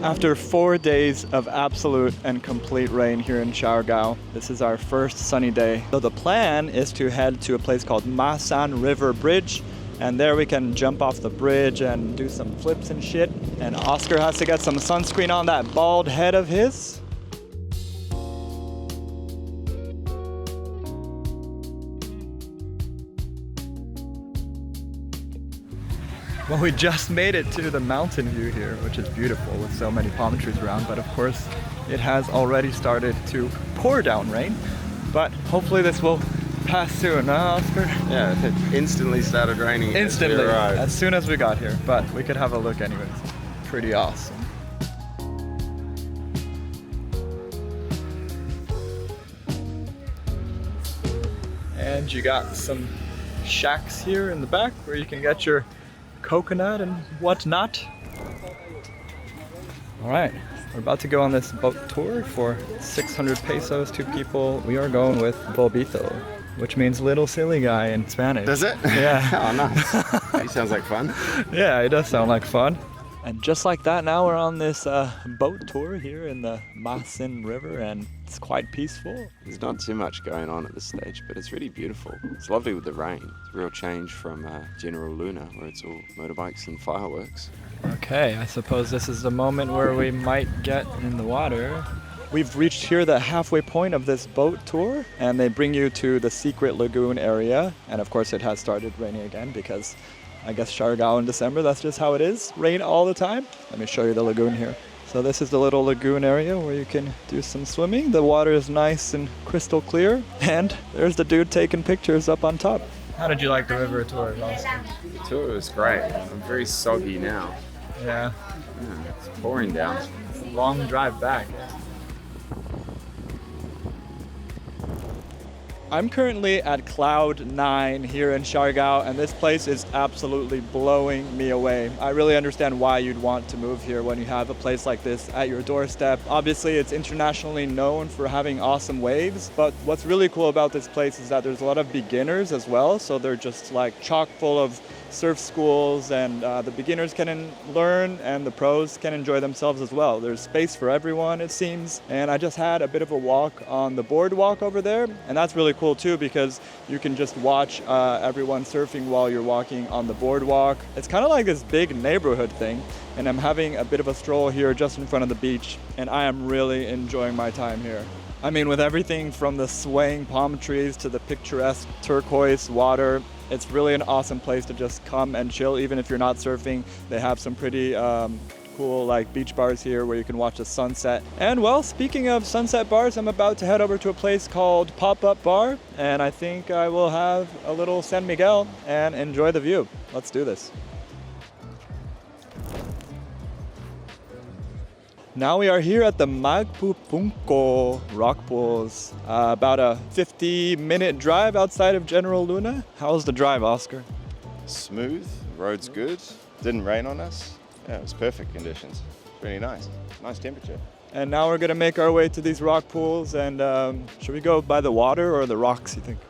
After 4 days of absolute and complete rain here in Siargao, this is our first sunny day. So the plan is to head to a place called Maasin River Bridge, and there we can jump off the bridge and do some flips and shit. And Oscar has to get some sunscreen on that bald head of his. Well, we just made it to the mountain view here, which is beautiful with so many palm trees around, but of course it has already started to pour down rain, but hopefully this will pass soon, huh, Oscar? Yeah, it instantly started raining. Instantly, as soon as we got here, but we could have a look anyways. Pretty awesome. And you got some shacks here in the back where you can get your coconut and whatnot. All right, we're about to go on this boat tour for 600 pesos, 2 people. We are going with Bobito, which means little silly guy in Spanish. Does it? Yeah. Oh, nice. He sounds like fun. Yeah, it does sound like fun. And just like that, now we're on this boat tour here in the Maasin River, and it's quite peaceful. There's not too much going on at this stage, but it's really beautiful. It's lovely with the rain. It's a real change from General Luna, where it's all motorbikes and fireworks. Okay, I suppose this is the moment where we might get in the water. We've reached here the halfway point of this boat tour, and they bring you to the secret lagoon area. And of course it has started raining again because I guess Siargao in December, that's just how it is. Rain all the time. Let me show you the lagoon here. So this is the little lagoon area where you can do some swimming. The water is nice and crystal clear. And there's the dude taking pictures up on top. How did you like the river tour, Oscar? The tour was great. I'm very soggy now. Yeah. It's pouring down. It's a long drive back. I'm currently at Cloud 9 here in Siargao, and this place is absolutely blowing me away. I really understand why you'd want to move here when you have a place like this at your doorstep. Obviously, it's internationally known for having awesome waves, but what's really cool about this place is that there's a lot of beginners as well, so they're just like chock full of surf schools, and the beginners can learn and the pros can enjoy themselves as well. There's space for everyone, it seems, and I just had a bit of a walk on the boardwalk over there, and that's really cool too because you can just watch everyone surfing while you're walking on the boardwalk. It's kind of like this big neighborhood thing, and I'm having a bit of a stroll here just in front of the beach, and I am really enjoying my time here. I mean, with everything from the swaying palm trees to the picturesque turquoise water, it's really an awesome place to just come and chill, even if you're not surfing. They have some pretty cool like beach bars here where you can watch the sunset. And well, speaking of sunset bars, I'm about to head over to a place called Pop-Up Bar, and I think I will have a little San Miguel and enjoy the view. Let's do this. Now we are here at the Magpupungko Rock Pools, about a 50-minute drive outside of General Luna. How's the drive, Oscar? Smooth, road's good, didn't rain on us. Yeah, it was perfect conditions. It's really nice, nice temperature. And now we're gonna make our way to these rock pools, and should we go by the water or the rocks, you think?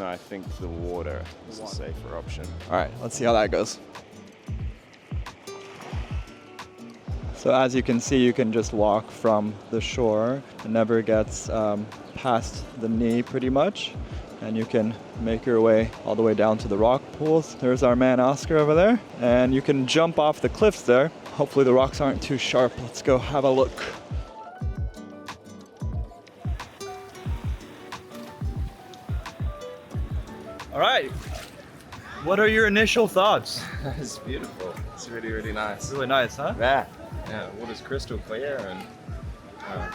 I think the water is a safer option. All right, let's see how that goes. So as you can see, you can just walk from the shore. It never gets past the knee pretty much. And you can make your way all the way down to the rock pools. There's our man Oscar over there. And you can jump off the cliffs there. Hopefully the rocks aren't too sharp. Let's go have a look. All right. What are your initial thoughts? It's beautiful. It's really, really nice. Really nice, huh? Yeah, yeah, water's crystal clear and yeah,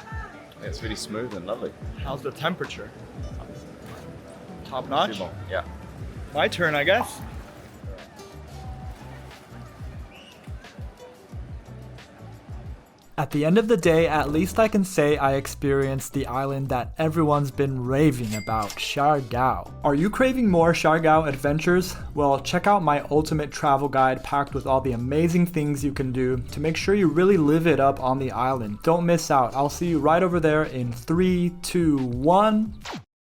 it's really smooth and lovely. How's the temperature? Top notch? Yeah. My turn, I guess. At the end of the day, at least I can say I experienced the island that everyone's been raving about, Siargao. Are you craving more Siargao adventures? Well, check out my ultimate travel guide packed with all the amazing things you can do to make sure you really live it up on the island. Don't miss out. I'll see you right over there in 3, 2, 1.